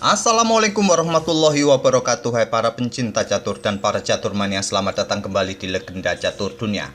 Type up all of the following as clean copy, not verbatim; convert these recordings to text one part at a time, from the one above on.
Assalamualaikum warahmatullahi wabarakatuh. Hai para pencinta catur dan para catur mania, selamat datang kembali di Legenda Catur Dunia.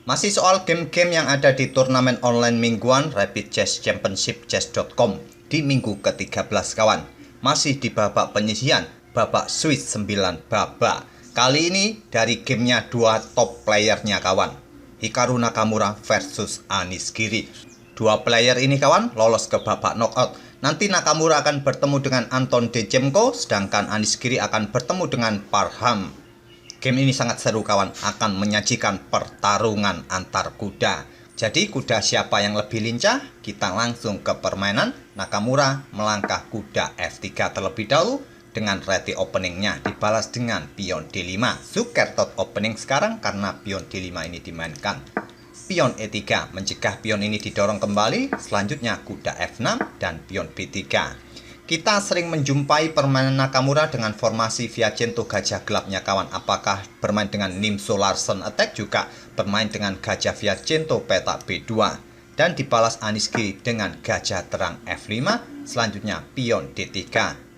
Masih soal game-game yang ada di turnamen online mingguan Rapid Chess Championship Chess.com di minggu ke-13 kawan. Masih di babak penyisihan, babak Swiss 9 babak. Kali ini dari gamenya dua top playernya kawan, Hikaru Nakamura versus Anish Giri. Dua player ini kawan lolos ke babak knockout. Nanti Nakamura akan bertemu dengan Anton Dejemko, sedangkan Anish Giri akan bertemu dengan Parham. Game ini sangat seru kawan, akan menyajikan pertarungan antar kuda. Jadi kuda siapa yang lebih lincah? Kita langsung ke permainan. Nakamura melangkah kuda F3 terlebih dahulu dengan ready openingnya dibalas dengan pion D5. Zucker tot opening sekarang karena pion D5 ini dimainkan. Pion E3 mencegah pion ini didorong kembali. Selanjutnya kuda F6 dan pion B3. Kita sering menjumpai permainan Nakamura dengan formasi Viajento gajah gelapnya kawan. Apakah bermain dengan Nimzo Larsen attack, juga bermain dengan gajah Viajento petak B2. Dan dibalas Anish Giri dengan gajah terang F5. Selanjutnya pion D3.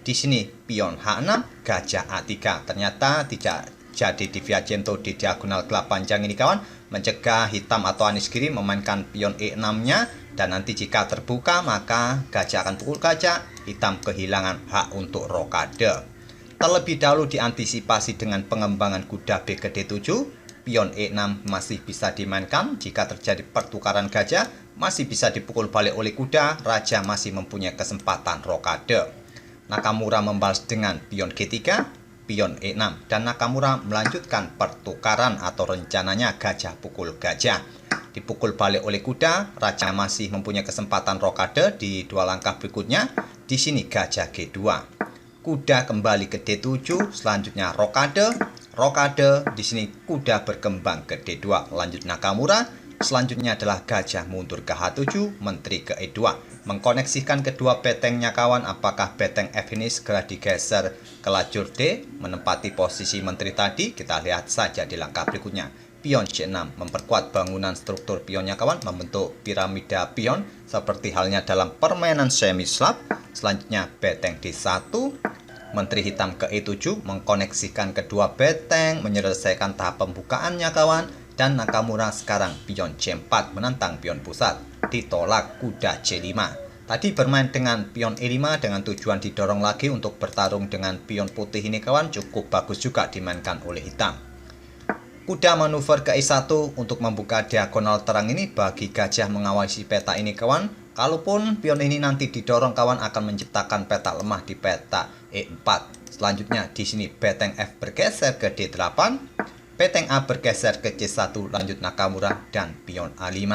Di sini pion H6, gajah A3. Ternyata tidak jadi di Viajento di diagonal gelap panjang ini kawan, mencegah hitam atau Anish Giri memainkan pion E6-nya, dan nanti jika terbuka maka gajah akan pukul gajah, hitam kehilangan hak untuk rokade. Terlebih dahulu diantisipasi dengan pengembangan kuda B ke D7, pion E6 masih bisa dimainkan. Jika terjadi pertukaran gajah, masih bisa dipukul balik oleh kuda, raja masih mempunyai kesempatan rokade. Nakamura membalas dengan pion G3, pion E6, dan Nakamura melanjutkan pertukaran atau rencananya gajah pukul gajah. Dipukul balik oleh kuda, raja masih mempunyai kesempatan rokade di dua langkah berikutnya. Di sini gajah G2. Kuda kembali ke D7, selanjutnya rokade. Rokade, di sini kuda berkembang ke D2, lanjut Nakamura. Selanjutnya adalah gajah mundur ke H7, menteri ke E2. Mengkoneksikan kedua betengnya kawan, apakah beteng F ini segera digeser ke lajur D, menempati posisi menteri tadi? Kita lihat saja di langkah berikutnya. Pion C6 memperkuat bangunan struktur pionnya kawan, membentuk piramida pion seperti halnya dalam permainan semi slap. Selanjutnya beteng D1, menteri hitam ke E7, mengkoneksikan kedua beteng, menyelesaikan tahap pembukaannya kawan. Dan Nakamura sekarang pion C4 menantang pion pusat, ditolak kuda C5. Tadi bermain dengan pion E5 dengan tujuan didorong lagi untuk bertarung dengan pion putih ini kawan, cukup bagus juga dimainkan oleh hitam. Kuda manuver ke E1 untuk membuka diagonal terang ini bagi gajah mengawasi peta ini kawan. Kalaupun pion ini nanti didorong kawan, akan menciptakan peta lemah di peta E4. Selanjutnya di sini beteng F bergeser ke D8. Beteng A bergeser ke C1, lanjut Nakamura, dan pion A5.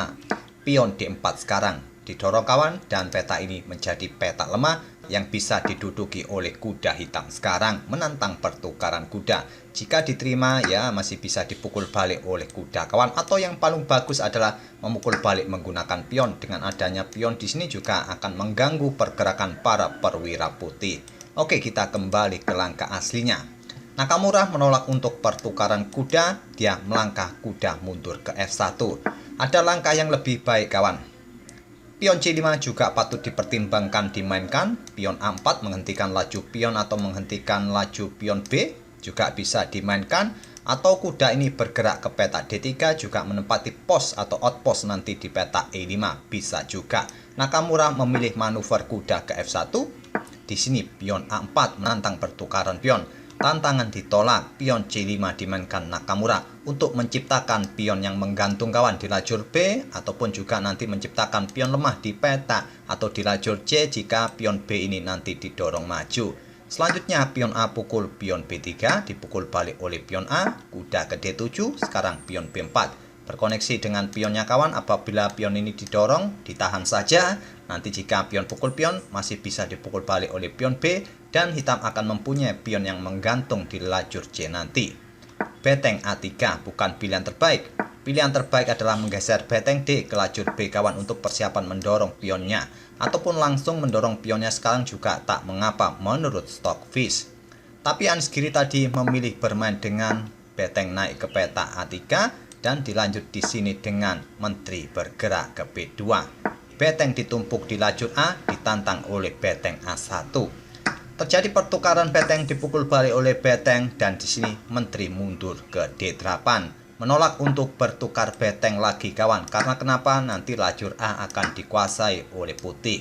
Pion D4 sekarang didorong kawan, dan peta ini menjadi peta lemah yang bisa diduduki oleh kuda hitam sekarang, menantang pertukaran kuda. Jika diterima ya masih bisa dipukul balik oleh kuda kawan, atau yang paling bagus adalah memukul balik menggunakan pion. Dengan adanya pion di sini juga akan mengganggu pergerakan para perwira putih. Oke, kita kembali ke langkah aslinya. Nakamura menolak untuk pertukaran kuda, dia melangkah kuda mundur ke F1. Ada langkah yang lebih baik kawan. Pion C5 juga patut dipertimbangkan dimainkan. Pion A4 menghentikan laju pion atau menghentikan laju pion B juga bisa dimainkan. Atau kuda ini bergerak ke peta D3 juga menempati pos atau outpost nanti di peta E5 bisa juga. Nakamura memilih manuver kuda ke F1. Di sini pion A4 menantang pertukaran pion. Tantangan ditolak, pion C5 dimainkan Nakamura untuk menciptakan pion yang menggantung kawan di lajur B, ataupun juga nanti menciptakan pion lemah di peta atau di lajur C jika pion B ini nanti didorong maju. Selanjutnya pion A pukul pion B3, dipukul balik oleh pion A, kuda ke D7, sekarang pion B4. Berkoneksi dengan pionnya kawan, apabila pion ini didorong, ditahan saja. Nanti jika pion pukul pion, masih bisa dipukul balik oleh pion B, dan hitam akan mempunyai pion yang menggantung di lajur C nanti. Beteng A3 bukan pilihan terbaik. Pilihan terbaik adalah menggeser beteng D ke lajur B kawan untuk persiapan mendorong pionnya. Ataupun langsung mendorong pionnya sekarang juga tak mengapa menurut Stockfish. Tapi Anish Giri tadi memilih bermain dengan beteng naik ke peta A3, dan dilanjut di sini dengan menteri bergerak ke B2. Beteng ditumpuk di lajur A ditantang oleh beteng A1. Terjadi pertukaran beteng dipukul balik oleh beteng dan di sini menteri mundur ke D8. Menolak untuk bertukar beteng lagi kawan. Karena kenapa? Nanti lajur A akan dikuasai oleh putih.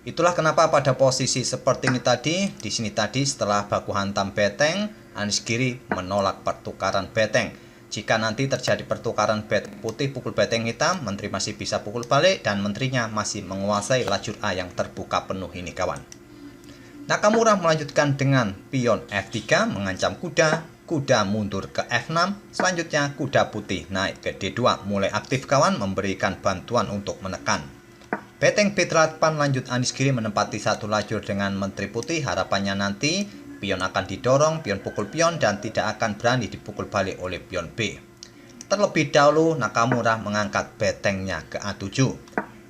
Itulah kenapa pada posisi seperti ini tadi, di sini tadi setelah baku hantam beteng, Anies Giri menolak pertukaran beteng. Jika nanti terjadi pertukaran beteng putih pukul beteng hitam, menteri masih bisa pukul balik dan menterinya masih menguasai lajur A yang terbuka penuh ini kawan. Nakamura melanjutkan dengan pion F3 mengancam kuda, kuda mundur ke F6, selanjutnya kuda putih naik ke D2, mulai aktif kawan memberikan bantuan untuk menekan. Beteng B8 lanjut Anies Giri menempati satu lajur dengan menteri putih, harapannya nanti pion akan didorong, pion pukul pion dan tidak akan berani dipukul balik oleh pion B. Terlebih dahulu Nakamura mengangkat betengnya ke A7.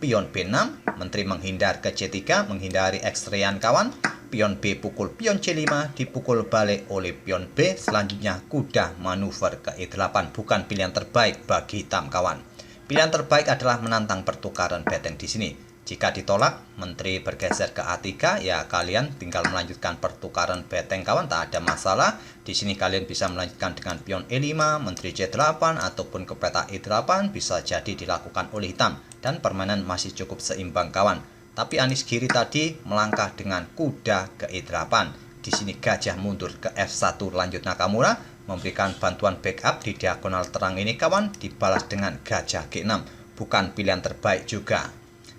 Pion B6, menteri menghindar ke C3, menghindari ekstrean kawan. Pion B pukul pion C5 dipukul balik oleh pion B. Selanjutnya kuda manuver ke E8, bukan pilihan terbaik bagi hitam kawan. Pilihan terbaik adalah menantang pertukaran beteng di sini. Jika ditolak, menteri bergeser ke A3, ya kalian tinggal melanjutkan pertukaran beteng kawan, tak ada masalah. Di sini kalian bisa melanjutkan dengan pion E5, menteri C8 ataupun ke peta E8 bisa jadi dilakukan oleh hitam dan permainan masih cukup seimbang kawan. Tapi Anies Giri tadi melangkah dengan kuda ke E8. Di sini gajah mundur ke F1 lanjut Nakamura, memberikan bantuan backup di diagonal terang ini kawan, dibalas dengan gajah G6. Bukan pilihan terbaik juga.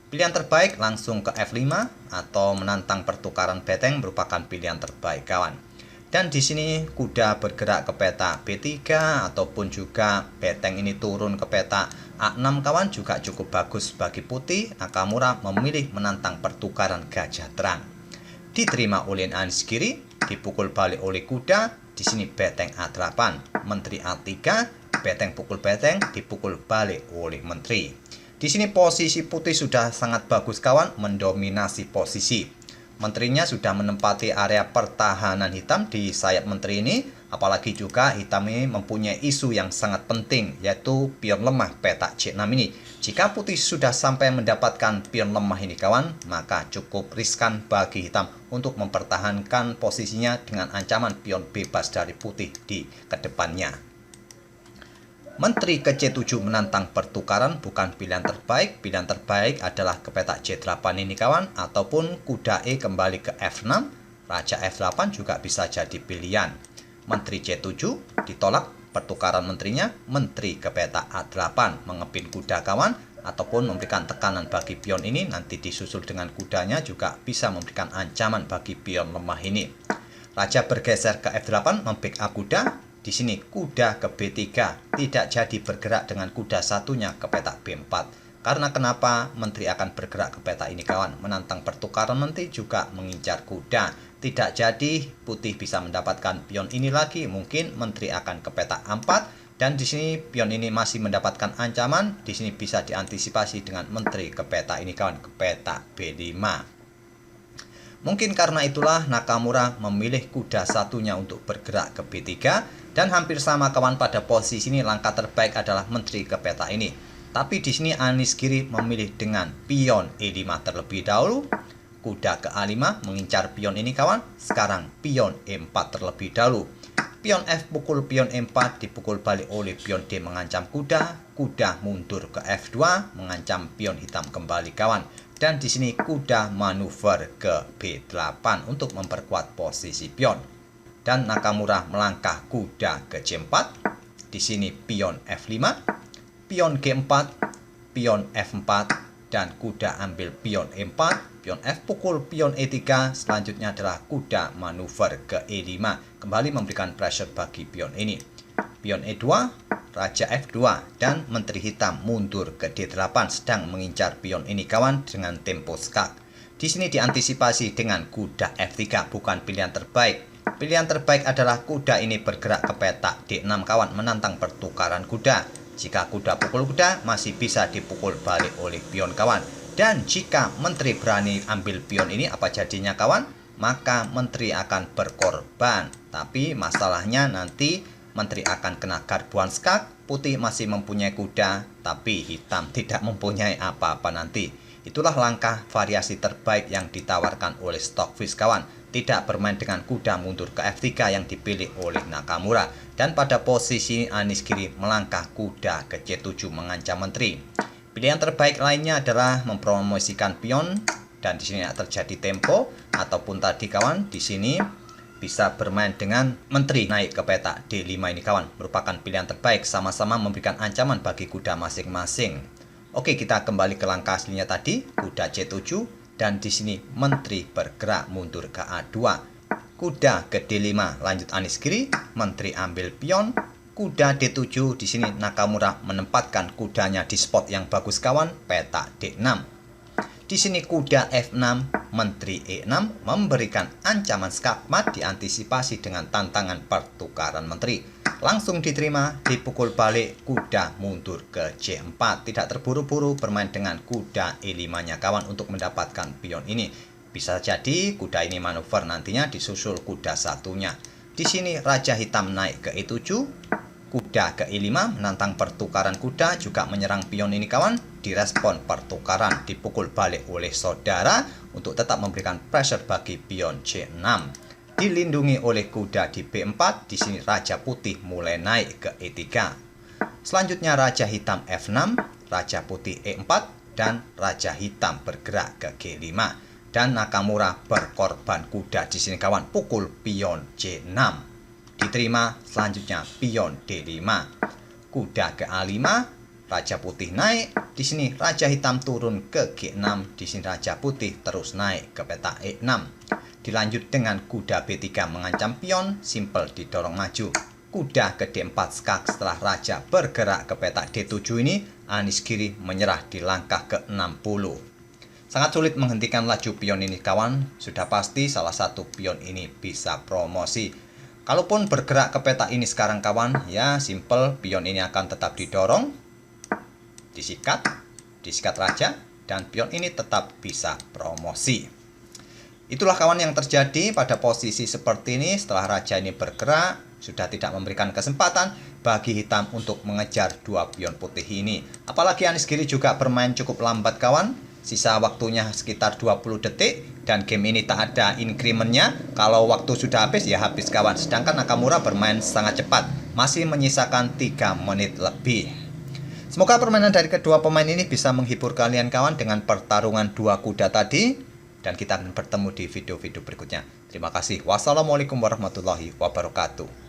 Pilihan terbaik langsung ke F5 atau menantang pertukaran beteng merupakan pilihan terbaik kawan. Dan di sini kuda bergerak ke peta B3 ataupun juga beteng ini turun ke peta A6 kawan juga cukup bagus bagi putih. Nakamura memilih menantang pertukaran gajah terang. Diterima oleh Anies Giri, dipukul balik oleh kuda. Di sini beteng A8, menteri A3, beteng pukul beteng dipukul balik oleh menteri. Di sini posisi putih sudah sangat bagus kawan, mendominasi posisi. Menterinya sudah menempati area pertahanan hitam di sayap menteri ini. Apalagi juga hitam ini mempunyai isu yang sangat penting, yaitu pion lemah peta C6 ini. Jika putih sudah sampai mendapatkan pion lemah ini kawan, maka cukup riskan bagi hitam untuk mempertahankan posisinya dengan ancaman pion bebas dari putih di kedepannya. Menteri ke C7 menantang pertukaran bukan pilihan terbaik. Pilihan terbaik adalah ke peta C8 ini kawan, ataupun kuda E kembali ke F6, raja F8 juga bisa jadi pilihan. Menteri C7 ditolak pertukaran menterinya, menteri ke peta A8 mengepin kuda kawan, ataupun memberikan tekanan bagi pion ini, nanti disusul dengan kudanya juga bisa memberikan ancaman bagi pion lemah ini. Raja bergeser ke F8 membackup kuda. Di sini kuda ke B3 tidak jadi bergerak dengan kuda satunya ke peta B4. Karena kenapa? Menteri akan bergerak ke peta ini kawan. Menantang pertukaran nanti juga mengincar kuda. Tidak jadi putih bisa mendapatkan pion ini lagi. Mungkin menteri akan ke peta A4 dan di sini pion ini masih mendapatkan ancaman. Di sini bisa diantisipasi dengan menteri ke peta ini kawan, ke peta B5. Mungkin karena itulah Nakamura memilih kuda satunya untuk bergerak ke B3. Dan hampir sama kawan, pada posisi ini langkah terbaik adalah menteri ke peta ini. Tapi di sini Anies Giri memilih dengan pion E5 terlebih dahulu. Kuda ke A5 mengincar pion ini kawan. Sekarang pion E4 terlebih dahulu. Pion F pukul pion E4 dipukul balik oleh pion D mengancam kuda. Kuda mundur ke F2 mengancam pion hitam kembali kawan. Dan di sini kuda manuver ke B8 untuk memperkuat posisi pion. Dan Nakamura melangkah kuda ke C4. Di sini pion F5, pion G4, pion F4 dan kuda ambil pion E4, pion F pukul pion E3. Selanjutnya adalah kuda manuver ke E5, kembali memberikan pressure bagi pion ini. Pion E2, raja F2 dan menteri hitam mundur ke D8 sedang mengincar pion ini kawan dengan tempo skak. Di sini diantisipasi dengan kuda F3, bukan pilihan terbaik. Pilihan terbaik adalah kuda ini bergerak ke peta D6 kawan, menantang pertukaran kuda. Jika kuda pukul kuda masih bisa dipukul balik oleh pion kawan. Dan jika menteri berani ambil pion ini, apa jadinya kawan? Maka menteri akan berkorban. Tapi masalahnya nanti menteri akan kena garbuan skak. Putih masih mempunyai kuda, tapi hitam tidak mempunyai apa-apa nanti. Itulah langkah variasi terbaik yang ditawarkan oleh Stockfish kawan. tidak bermain dengan kuda mundur ke F3 yang dipilih oleh Nakamura. Dan pada posisi Anizkiri melangkah kuda ke C7 mengancam menteri. Pilihan terbaik lainnya adalah mempromosikan pion, dan di sini terjadi tempo ataupun tadi kawan di sini bisa bermain dengan menteri naik ke peta D5 ini kawan, merupakan pilihan terbaik, sama-sama memberikan ancaman bagi kuda masing-masing. Oke, kita kembali ke langkah aslinya tadi, kuda C7 dan di sini menteri bergerak mundur ke A2. Kuda ke D5 lanjut Anizkiri, menteri ambil pion, kuda D7 di sini Nakamura menempatkan kudanya di spot yang bagus kawan, peta D6. Di sini kuda F6, menteri E6 memberikan ancaman skakmat diantisipasi dengan tantangan pertukaran menteri. Langsung diterima, dipukul balik, kuda mundur ke C4. Tidak terburu-buru bermain dengan kuda E5-nya kawan untuk mendapatkan pion ini. Bisa jadi kuda ini manuver nantinya disusul kuda satunya. Di sini Raja Hitam naik ke E7, kuda ke E5 menantang pertukaran kuda, juga menyerang pion ini kawan. Direspon pertukaran, dipukul balik oleh saudara untuk tetap memberikan pressure bagi pion C6. Dilindungi oleh kuda di B4, di sini Raja Putih mulai naik ke E3. Selanjutnya Raja Hitam F6, Raja Putih E4, dan Raja Hitam bergerak ke G5. Dan Nakamura berkorban kuda di sini kawan, pukul pion C6. Diterima, selanjutnya pion D5. Kuda ke A5, Raja Putih naik. Di sini Raja Hitam turun ke G6. Di sini Raja Putih terus naik ke peta E6. Dilanjut dengan kuda B3 mengancam pion, simpel didorong maju. Kuda ke D4 skak setelah Raja bergerak ke peta D7 ini, Anizkiri menyerah di langkah ke-60. Sangat sulit menghentikan laju pion ini kawan, sudah pasti salah satu pion ini bisa promosi. Kalaupun bergerak ke peta ini sekarang kawan, ya simple, pion ini akan tetap didorong, disikat Raja, dan pion ini tetap bisa promosi. Itulah kawan yang terjadi pada posisi seperti ini. Setelah Raja ini bergerak, sudah tidak memberikan kesempatan bagi hitam untuk mengejar dua pion putih ini. Apalagi Anizkiri juga bermain cukup lambat kawan. Sisa waktunya sekitar 20 detik dan game ini tak ada incrementnya. Kalau waktu sudah habis ya habis kawan. Sedangkan Nakamura bermain sangat cepat, masih menyisakan 3 menit lebih. Semoga permainan dari kedua pemain ini bisa menghibur kalian kawan dengan pertarungan dua kuda tadi. Dan kita akan bertemu di video-video berikutnya. Terima kasih. Wassalamualaikum warahmatullahi wabarakatuh.